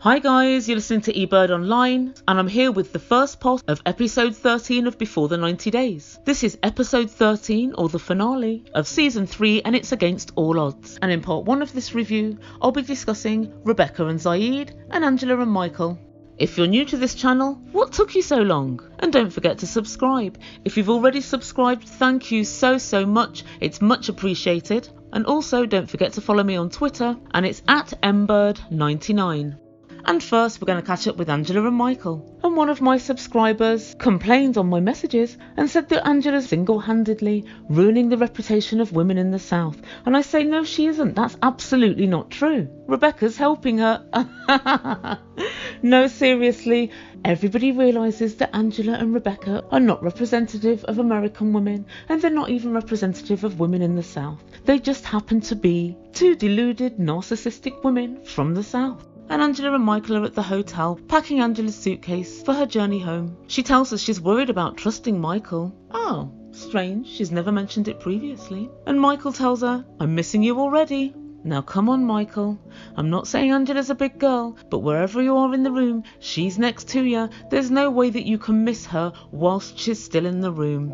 Hi guys, you're listening to Ebird Online, and I'm here with the first part of episode 13 of Before the 90 Days. This is episode 13, or the finale, of season 3, and it's against all odds. And in part 1 of this review, I'll be discussing Rebecca and Zied, and Angela and Michael. If you're new to this channel, what took you so long? And don't forget to subscribe. If you've already subscribed, thank you so much, it's much appreciated. And also don't forget to follow me on Twitter, and it's at Ebird99. And first we're going to catch up with Angela and Michael. And one of my subscribers complained on my messages and said that Angela's single-handedly ruining the reputation of women in the South. And I say no, she isn't. That's absolutely not true. Rebecca's helping her. No, seriously. Everybody realises that Angela and Rebecca are not representative of American women, and they're not even representative of women in the South. They just happen to be two deluded, narcissistic women from the South. And Angela and Michael are at the hotel, packing Angela's suitcase for her journey home. She tells us she's worried about trusting Michael. Oh, strange, she's never mentioned it previously. And Michael tells her, I'm missing you already. Now come on, Michael. I'm not saying Angela's a big girl, but wherever you are in the room, she's next to you. There's no way that you can miss her whilst she's still in the room.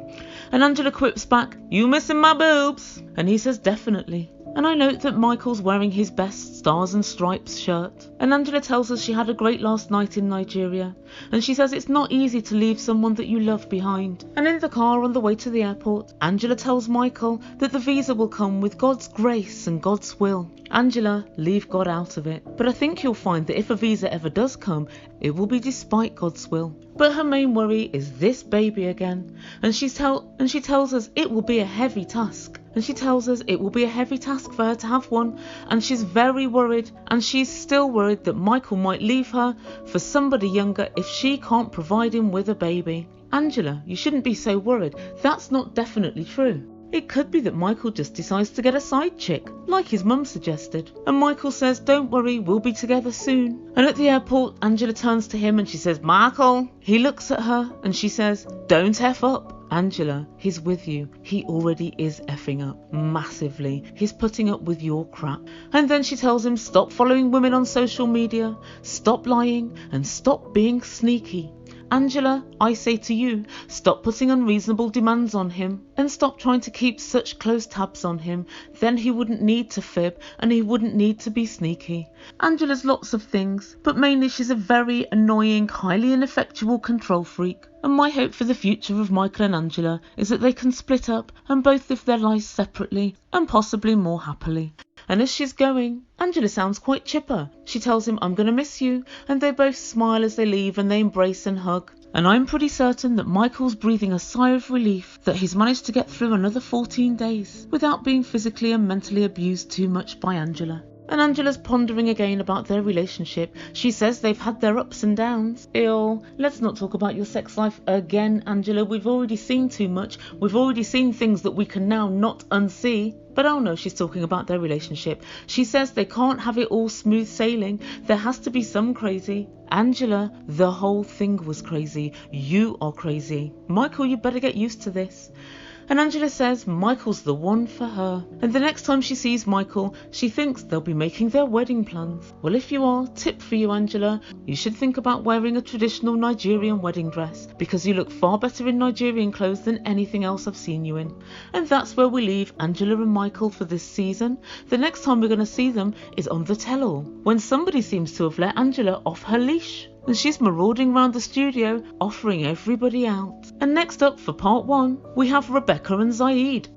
And Angela quips back, you missing my boobs? And he says, definitely. And I note that Michael's wearing his best Stars and Stripes shirt. And Angela tells us she had a great last night in Nigeria. And she says it's not easy to leave someone that you love behind. And in the car on the way to the airport, Angela tells Michael that the visa will come with God's grace and God's will. Angela, leave God out of it. But I think you'll find that if a visa ever does come, it will be despite God's will. But her main worry is this baby again. And she tells us it will be a heavy task. And she tells us it will be a heavy task for her to have one. And she's very worried. And she's still worried that Michael might leave her for somebody younger if she can't provide him with a baby. Angela, you shouldn't be so worried. That's not definitely true. It could be that Michael just decides to get a side chick, like his mum suggested. And Michael says, don't worry, we'll be together soon. And at the airport, Angela turns to him and she says, Michael. He looks at her and she says, don't F up. Angela, he's with you. He already is effing up massively. He's putting up with your crap. And then she tells him, stop following women on social media, stop lying, and stop being sneaky. Angela, I say to you, stop putting unreasonable demands on him and stop trying to keep such close tabs on him. Then he wouldn't need to fib and he wouldn't need to be sneaky. Angela's lots of things, but mainly she's a very annoying, highly ineffectual control freak. And my hope for the future of Michael and Angela is that they can split up and both live their lives separately and possibly more happily. And as she's going, Angela sounds quite chipper. She tells him, I'm going to miss you. And they both smile as they leave and they embrace and hug. And I'm pretty certain that Michael's breathing a sigh of relief that he's managed to get through another 14 days without being physically and mentally abused too much by Angela. And Angela's pondering again about their relationship. She says they've had their ups and downs. Ew, let's not talk about your sex life again, Angela. We've already seen too much. We've already seen things that we can now not unsee. But oh no, she's talking about their relationship. She says they can't have it all smooth sailing. There has to be some crazy. Angela, the whole thing was crazy. You are crazy. Michael, you better get used to this. And Angela says Michael's the one for her. And the next time she sees Michael, she thinks they'll be making their wedding plans. Well, if you are, tip for you, Angela, you should think about wearing a traditional Nigerian wedding dress, because you look far better in Nigerian clothes than anything else I've seen you in. And that's where we leave Angela and Michael for this season. The next time we're going to see them is on the tell-all, when somebody seems to have let Angela off her leash. And she's marauding around the studio, offering everybody out. And next up for part 1, we have Rebecca and Zied.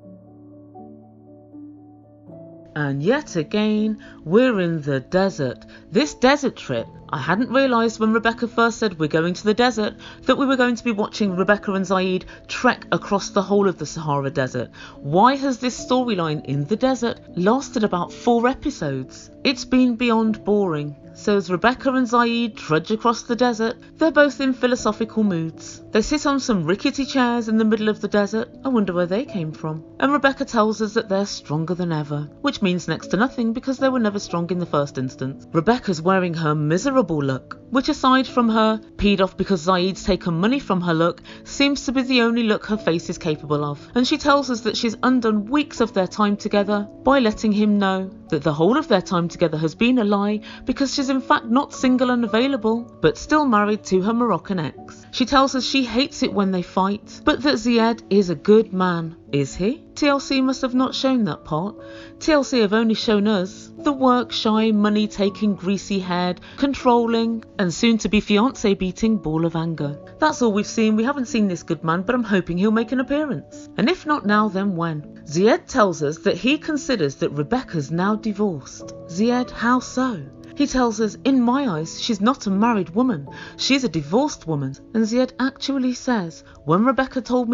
And yet again, we're in the desert. This desert trip, I hadn't realised when Rebecca first said we're going to the desert that we were going to be watching Rebecca and Zied trek across the whole of the Sahara Desert. Why has this storyline in the desert lasted about 4 episodes? It's been beyond boring. So as Rebecca and Zied trudge across the desert, they're both in philosophical moods. They sit on some rickety chairs in the middle of the desert. I wonder where they came from. And Rebecca tells us that they're stronger than ever, which means next to nothing because they were never strong in the first instance. Rebecca's wearing her miserable look, which aside from her peed off because Zied's taken money from her look, seems to be the only look her face is capable of. And she tells us that she's undone weeks of their time together by letting him know that the whole of their time together has been a lie because she's she's in fact not single and available, but still married to her Moroccan ex. She tells us she hates it when they fight, but that Zied is a good man. Is he? TLC must have not shown that part. TLC have only shown us the work-shy, money-taking, greasy-haired, controlling, and soon-to-be fiance-beating ball of anger. That's all we've seen. We haven't seen this good man, but I'm hoping he'll make an appearance. And if not now, then when? Zied tells us that he considers that Rebecca's now divorced. Zied, how so? He tells us, in my eyes, she's not a married woman, she's a divorced woman. And Zied actually says, when Rebecca told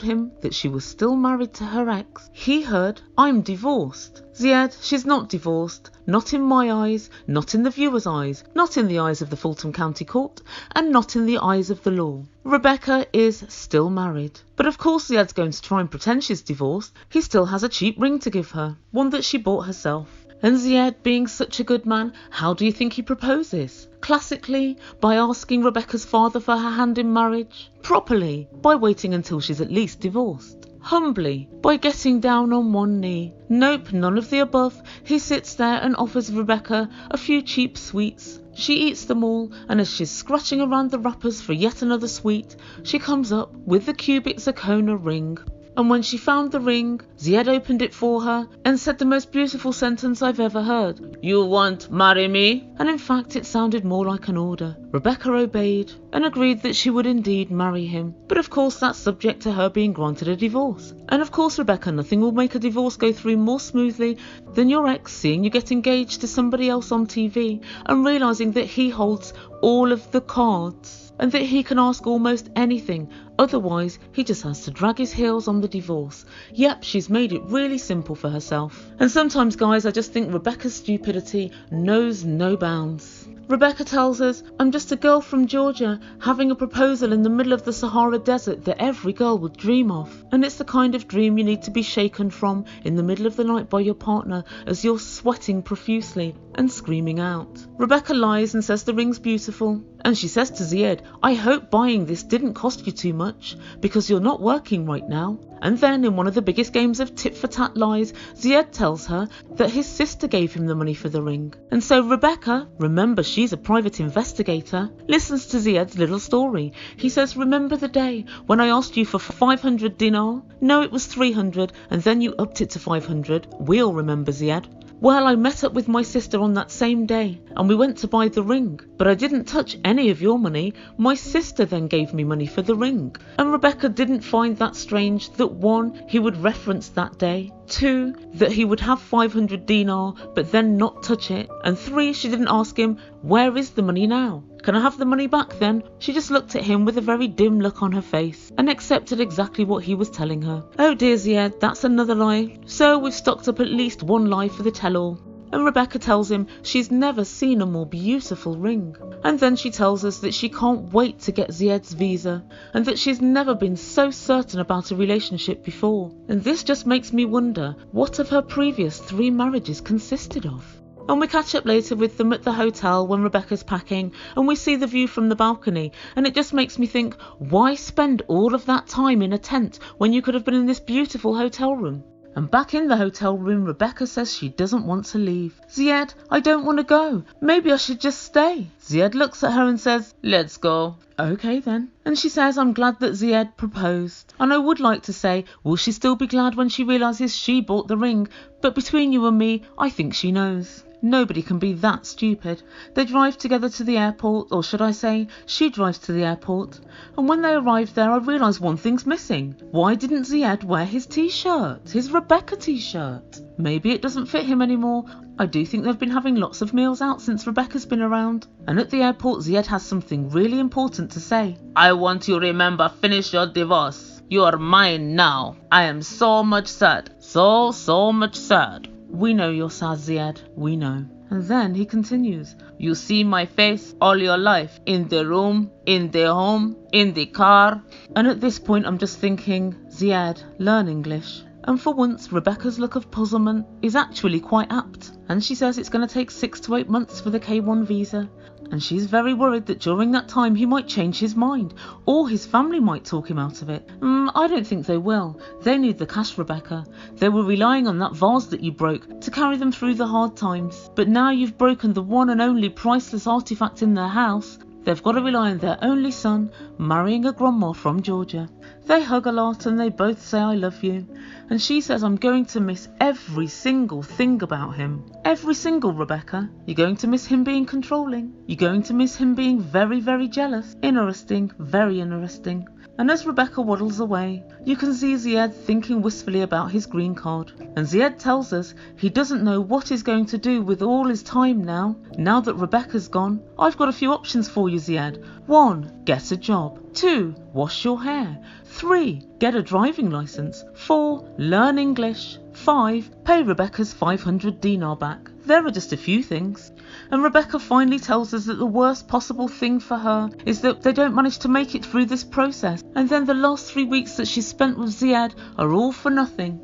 him that she was still married to her ex, he heard, I'm divorced. Zied, she's not divorced, not in my eyes, not in the viewer's eyes, not in the eyes of the Fulton County Court, and not in the eyes of the law. Rebecca is still married. But of course Zied's going to try and pretend she's divorced. He still has a cheap ring to give her, one that she bought herself. And Zied, being such a good man, how do you think he proposes? Classically, by asking Rebecca's father for her hand in marriage. Properly, by waiting until she's at least divorced. Humbly, by getting down on one knee. Nope, none of the above. He sits there and offers Rebecca a few cheap sweets. She eats them all, and as she's scratching around the wrappers for yet another sweet, she comes up with the cubic zirconia ring. And when she found the ring, Zied opened it for her and said the most beautiful sentence I've ever heard. You won't marry me? And in fact it sounded more like an order. Rebecca obeyed and agreed that she would indeed marry him. But of course that's subject to her being granted a divorce. And of course, Rebecca, nothing will make a divorce go through more smoothly than your ex seeing you get engaged to somebody else on TV and realising that he holds all of the cards. And that he can ask almost anything, otherwise he just has to drag his heels on the divorce. Yep, she's made it really simple for herself. And sometimes, guys, I just think Rebecca's stupidity knows no bounds. Rebecca tells us, I'm just a girl from Georgia having a proposal in the middle of the Sahara Desert that every girl would dream of. And it's the kind of dream you need to be shaken from in the middle of the night by your partner as you're sweating profusely and screaming out. Rebecca lies and says the ring's beautiful. And she says to Zied, I hope buying this didn't cost you too much because you're not working right now. And then in one of the biggest games of tit-for-tat lies, Zied tells her that his sister gave him the money for the ring. And so Rebecca, remember she's a private investigator, listens to Zied's little story. He says, remember the day when I asked you for 500 dinar? No, it was 300 and then you upped it to 500. We all remember, Zied. Well, I met up with my sister on that same day and we went to buy the ring, but I didn't touch any of your money. My sister then gave me money for the ring. And Rebecca didn't find that strange that 1, he would reference that day, 2, that he would have 500 dinar but then not touch it, and 3, she didn't ask him, where is the money now? Can I have the money back then? She just looked at him with a very dim look on her face and accepted exactly what he was telling her. Oh dear, Zied, that's another lie. So we've stocked up at least one lie for the tell-all. And Rebecca tells him she's never seen a more beautiful ring. And then she tells us that she can't wait to get Zied's visa and that she's never been so certain about a relationship before. And this just makes me wonder what of her previous 3 marriages consisted of. And we catch up later with them at the hotel when Rebecca's packing and we see the view from the balcony, and it just makes me think, why spend all of that time in a tent when you could have been in this beautiful hotel room? And back in the hotel room, Rebecca says she doesn't want to leave. Zied, I don't want to go. Maybe I should just stay. Zied looks at her and says, let's go. Okay then. And she says, I'm glad that Zied proposed. And I would like to say, will she still be glad when she realises she bought the ring? But between you and me, I think she knows. Nobody can be that stupid. They drive together to the airport, or should I say, she drives to the airport. And when they arrive there, I realise one thing's missing. Why didn't Zied wear his t-shirt? His Rebecca t-shirt? Maybe it doesn't fit him anymore. I do think they've been having lots of meals out since Rebecca's been around. And at the airport, Zied has something really important to say. I want you to remember, finish your divorce. You are mine now. I am so much sad. So much sad. We know you're sad, Zied. We know. And then he continues. You see my face all your life. In the room, in the home, in the car. And at this point I'm just thinking, Zied, learn English. And for once, Rebecca's look of puzzlement is actually quite apt. And she says it's going to take 6 to 8 months for the K1 visa. and she's very worried that during that time he might change his mind, or his family might talk him out of it. I don't think they will. They need the cash, Rebecca. They were relying on that vase that you broke to carry them through the hard times. But now you've broken the one and only priceless artifact in their house. They've got to rely on their only son marrying a grandma from Georgia. They hug a lot and they both say I love you. And she says I'm going to miss every single thing about him. Every single, Rebecca. You're going to miss him being controlling. You're going to miss him being very, very jealous. Interesting, very interesting. And as Rebecca waddles away, you can see Zied thinking wistfully about his green card. And Zied tells us he doesn't know what he's going to do with all his time now. Now that Rebecca's gone, I've got a few options for you, Zied. 1. Get a job. 2. Wash your hair. 3. Get a driving licence. 4. Learn English. 5. Pay Rebecca's 500 dinar back. There are just a few things. And Rebecca finally tells us that the worst possible thing for her is that they don't manage to make it through this process. And then the last 3 weeks that she's spent with Zied are all for nothing.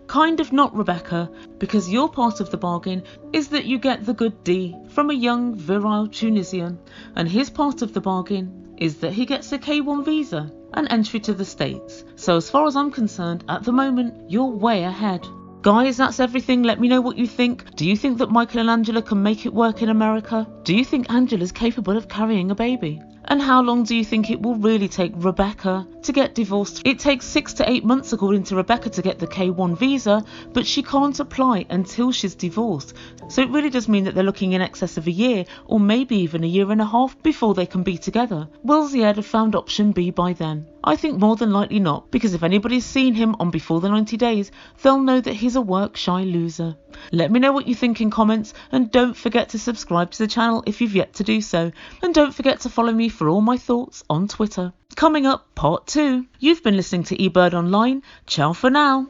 Kind of not, Rebecca, because your part of the bargain is that you get the good D from a young, virile Tunisian. And his part of the bargain is that he gets a K1 visa and entry to the States. So as far as I'm concerned, at the moment, you're way ahead. Guys, that's everything. Let me know what you think. Do you think that Michael and Angela can make it work in America? Do you think Angela's capable of carrying a baby? And how long do you think it will really take Rebecca to get divorced? It takes 6 to 8 months according to Rebecca to get the K1 visa, but she can't apply until she's divorced. So it really does mean that they're looking in excess of a year, or maybe even a year and a half before they can be together. Will Zied have found option B by then? I think more than likely not, because if anybody's seen him on Before the 90 Days, they'll know that he's a work-shy loser. Let me know what you think in comments, and don't forget to subscribe to the channel if you've yet to do so. And don't forget to follow me for all my thoughts on Twitter. Coming up, part 2. You've been listening to Ebird Online. Ciao for now.